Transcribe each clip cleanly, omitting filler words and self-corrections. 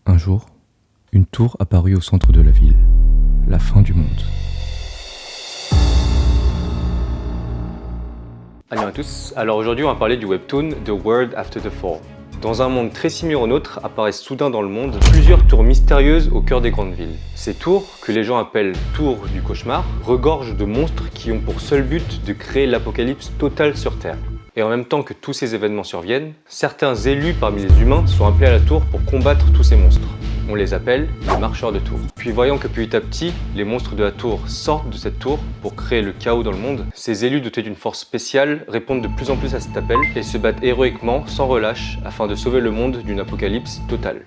Un jour, une tour apparut au centre de la ville. La fin du monde. Salut à tous, alors aujourd'hui on va parler du webtoon The World After the Fall. Dans un monde très similaire au nôtre, apparaissent soudain dans le monde plusieurs tours mystérieuses au cœur des grandes villes. Ces tours, que les gens appellent tours du cauchemar, regorgent de monstres qui ont pour seul but de créer l'apocalypse totale sur Terre. Et en même temps que tous ces événements surviennent, certains élus parmi les humains sont appelés à la tour pour combattre tous ces monstres. On les appelle les marcheurs de tour. Puis voyant que petit à petit, les monstres de la tour sortent de cette tour pour créer le chaos dans le monde, ces élus dotés d'une force spéciale répondent de plus en plus à cet appel et se battent héroïquement, sans relâche, afin de sauver le monde d'une apocalypse totale.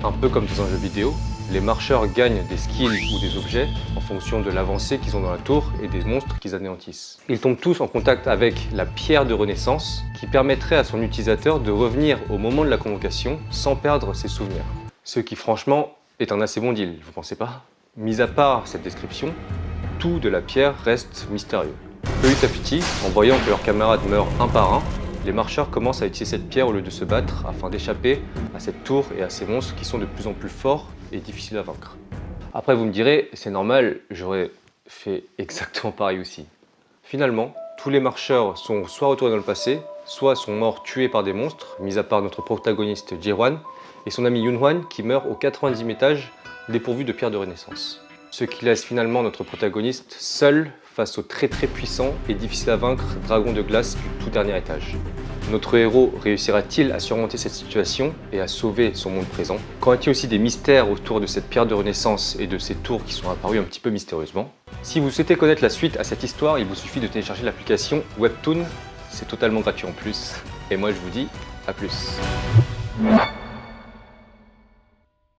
Un peu comme dans un jeu vidéo, les marcheurs gagnent des skills ou des objets en fonction de l'avancée qu'ils ont dans la tour et des monstres qu'ils anéantissent. Ils tombent tous en contact avec la pierre de renaissance qui permettrait à son utilisateur de revenir au moment de la convocation sans perdre ses souvenirs. Ce qui franchement est un assez bon deal, vous pensez pas? Mis à part cette description, tout de la pierre reste mystérieux. Petit à petit, en voyant que leurs camarades meurent un par un, les marcheurs commencent à utiliser cette pierre au lieu de se battre afin d'échapper à cette tour et à ces monstres qui sont de plus en plus forts et difficiles à vaincre. Après vous me direz, c'est normal, j'aurais fait exactement pareil aussi. Finalement, tous les marcheurs sont soit retournés dans le passé, soit sont morts tués par des monstres, mis à part notre protagoniste Ji-hwan et son ami Yoon-hwan qui meurt au 90e étage dépourvu de pierre de renaissance. Ce qui laisse finalement notre protagoniste seul face au très puissant et difficile à vaincre dragon de glace du tout dernier étage. Notre héros réussira-t-il à surmonter cette situation et à sauver son monde présent? Qu'en est-il aussi des mystères autour de cette pierre de renaissance et de ces tours qui sont apparues un petit peu mystérieusement? Si vous souhaitez connaître la suite à cette histoire, il vous suffit de télécharger l'application Webtoon, c'est totalement gratuit en plus. Et moi je vous dis à plus.